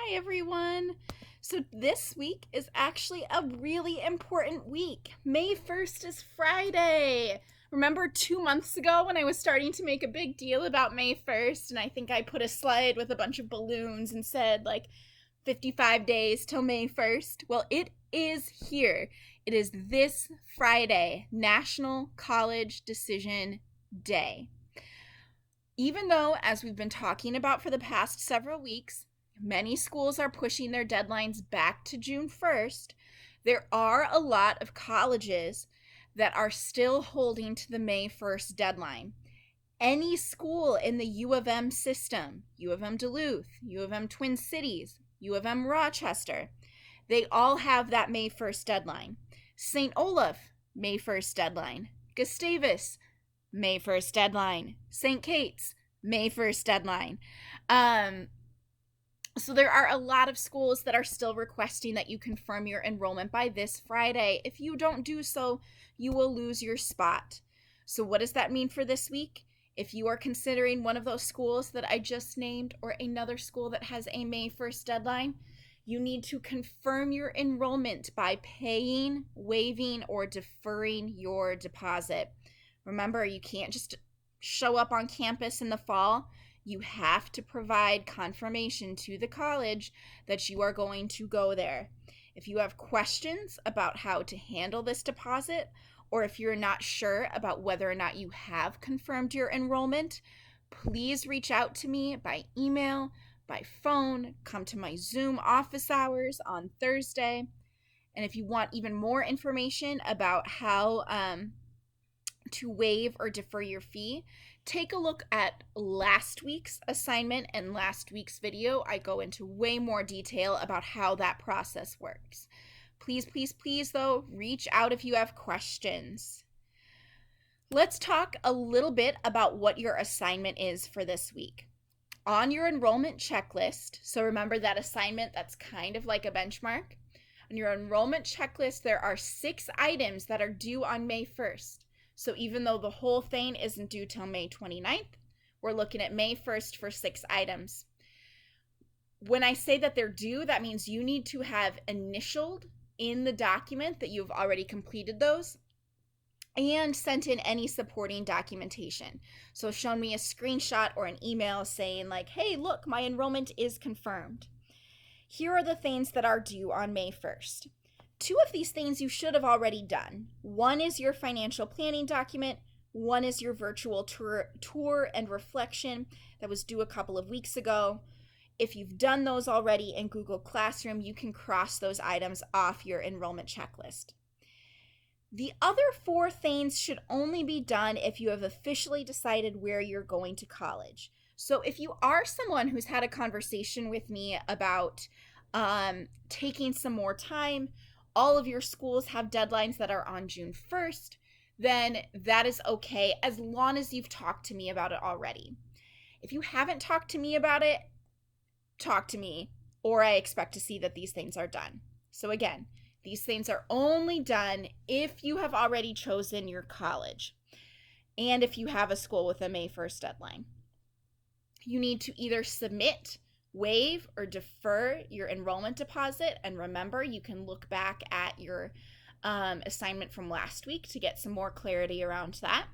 Hi, everyone. So, this week is actually a really important week. May 1st is Friday. Remember 2 months ago when I was starting to make a big deal about May 1st, and I think I put a slide with a bunch of balloons and said, 55 days till May 1st? Well, it is here. It is this Friday, National College Decision Day. Even though, as we've been talking about for the past several weeks, many schools are pushing their deadlines back to June 1st, there are a lot of colleges that are still holding to the May 1st deadline. Any school in the U of M system, U of M Duluth, U of M Twin Cities, U of M Rochester, they all have that May 1st deadline. St. Olaf, May 1st deadline. Gustavus, May 1st deadline. St. Kate's, May 1st deadline. So there are a lot of schools that are still requesting that you confirm your enrollment by this Friday. If you don't do so, you will lose your spot. So what does that mean for this week? If you are considering one of those schools that I just named or another school that has a May 1st deadline, you need to confirm your enrollment by paying, waiving, or deferring your deposit. Remember, you can't just show up on campus in the fall. You have to provide confirmation to the college that you are going to go there. If you have questions about how to handle this deposit, or if you're not sure about whether or not you have confirmed your enrollment, please reach out to me by email, by phone, come to my Zoom office hours on Thursday. And if you want even more information about how to waive or defer your fee, take a look at last week's assignment and last week's video. I go into way more detail about how that process works. Please, please, please, though, reach out if you have questions. Let's talk a little bit about what your assignment is for this week. On your enrollment checklist, so remember that assignment that's kind of like a benchmark. On your enrollment checklist, there are 6 items that are due on May 1st. So even though the whole thing isn't due till May 29th, we're looking at May 1st for 6 items. When I say that they're due, that means you need to have initialed in the document that you've already completed those and sent in any supporting documentation. So show me a screenshot or an email saying hey, look, my enrollment is confirmed. Here are the things that are due on May 1st. 2 of these things you should have already done. One is your financial planning document. One is your virtual tour and reflection that was due a couple of weeks ago. If you've done those already in Google Classroom, you can cross those items off your enrollment checklist. The other 4 things should only be done if you have officially decided where you're going to college. So if you are someone who's had a conversation with me about taking some more time, all of your schools have deadlines that are on June 1st, then that is okay as long as you've talked to me about it already. If you haven't talked to me about it, talk to me, or I expect to see that these things are done. So again, these things are only done if you have already chosen your college and if you have a school with a May 1st deadline. You need to either submit, waive, or defer your enrollment deposit. And remember, you can look back at your assignment from last week to get some more clarity around that.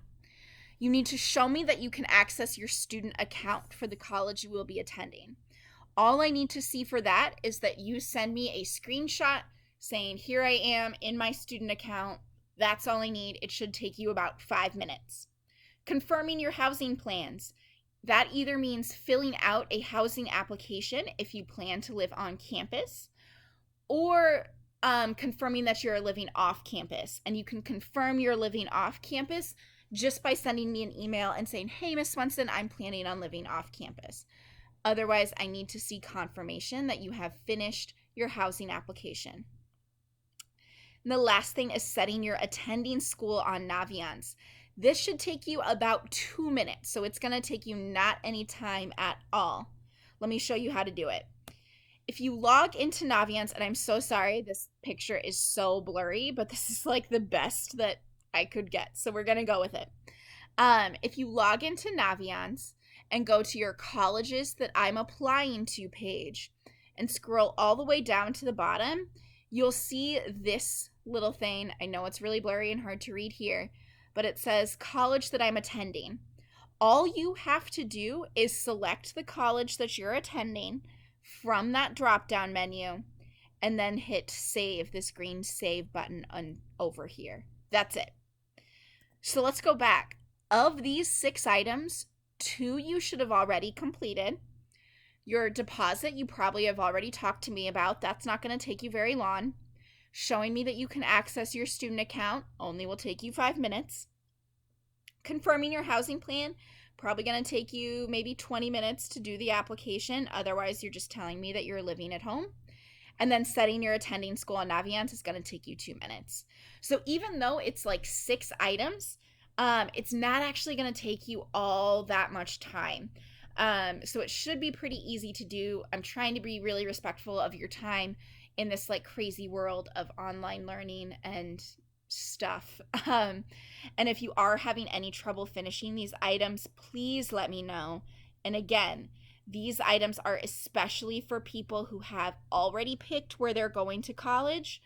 You need to show me that you can access your student account for the college you will be attending. All I need to see for that is that you send me a screenshot saying, here I am in my student account. That's all I need. It should take you about 5 minutes. Confirming your housing plans. That either means filling out a housing application if you plan to live on campus, or confirming that you're living off campus. And you can confirm you're living off campus just by sending me an email and saying, hey, Miss Swenson, I'm planning on living off campus. Otherwise, I need to see confirmation that you have finished your housing application. And the last thing is setting your attending school on Naviance. This should take you about 2 minutes, so it's going to take you not any time at all. Let me show you how to do it. If you log into Naviance, and I'm so sorry, this picture is so blurry, but this is the best that I could get, so we're going to go with it. If you log into Naviance and go to your colleges that I'm applying to page, and scroll all the way down to the bottom, you'll see this little thing. I know it's really blurry and hard to read here, but it says college that I'm attending. All you have to do is select the college that you're attending from that drop down menu and then hit save, this green save button over here. That's it. So let's go back. Of these 6 items, 2 you should have already completed. Your deposit you probably have already talked to me about. That's not going to take you very long. Showing me that you can access your student account only will take you 5 minutes. Confirming your housing plan, probably going to take you maybe 20 minutes to do the application. Otherwise, you're just telling me that you're living at home. And then setting your attending school on Naviance is going to take you 2 minutes. So even though it's like 6 items, it's not actually going to take you all that much time. So it should be pretty easy to do. I'm trying to be really respectful of your time in this like crazy world of online learning and stuff. And if you are having any trouble finishing these items, please let me know. And again, these items are especially for people who have already picked where they're going to college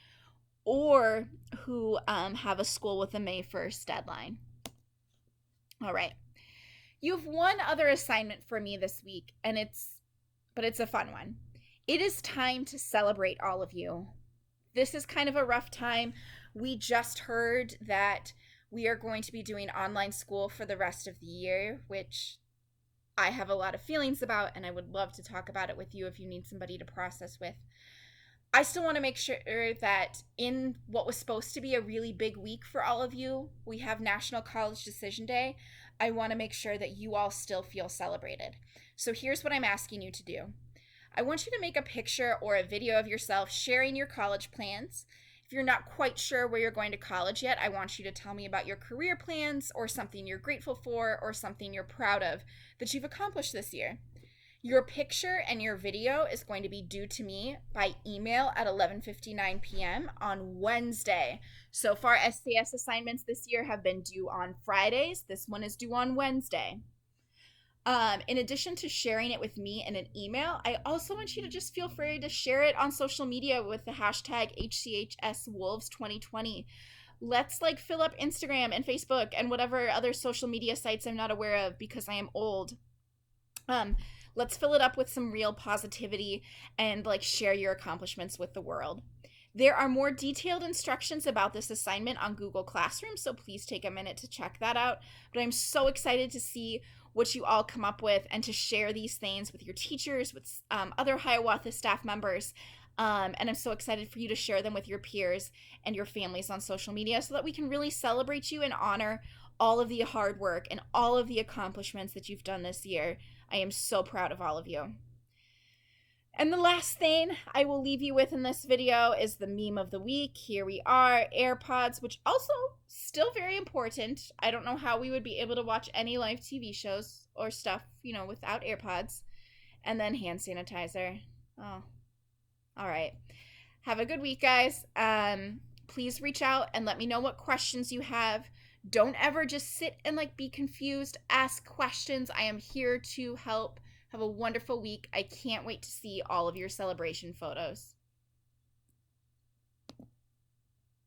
or who have a school with a May 1st deadline. All right. You have one other assignment for me this week, and it's a fun one. It is time to celebrate all of you. This is kind of a rough time. We just heard that we are going to be doing online school for the rest of the year, which I have a lot of feelings about, and I would love to talk about it with you if you need somebody to process with. I still want to make sure that in what was supposed to be a really big week for all of you, we have National College Decision Day. I want to make sure that you all still feel celebrated. So here's what I'm asking you to do. I want you to make a picture or a video of yourself sharing your college plans. If you're not quite sure where you're going to college yet, I want you to tell me about your career plans or something you're grateful for or something you're proud of that you've accomplished this year. Your picture and your video is going to be due to me by email at 11:59 p.m. on Wednesday. So far, SCS assignments this year have been due on Fridays. This one is due on Wednesday. In addition to sharing it with me in an email, I also want you to just feel free to share it on social media with the hashtag HCHSWolves2020. Let's like fill up Instagram and Facebook and whatever other social media sites I'm not aware of because I am old. Let's fill it up with some real positivity and like share your accomplishments with the world. There are more detailed instructions about this assignment on Google Classroom, so please take a minute to check that out. But I'm so excited to see what you all come up with and to share these things with your teachers, with other Hiawatha staff members. And I'm so excited for you to share them with your peers and your families on social media so that we can really celebrate you and honor all of the hard work and all of the accomplishments that you've done this year. I am so proud of all of you. And the last thing I will leave you with in this video is the meme of the week. Here we are, AirPods, which also still very important. I don't know how we would be able to watch any live TV shows or stuff, without AirPods. And then hand sanitizer. Oh, all right. Have a good week, guys. Please reach out and let me know what questions you have. Don't ever just sit and be confused. Ask questions. I am here to help. Have a wonderful week. I can't wait to see all of your celebration photos.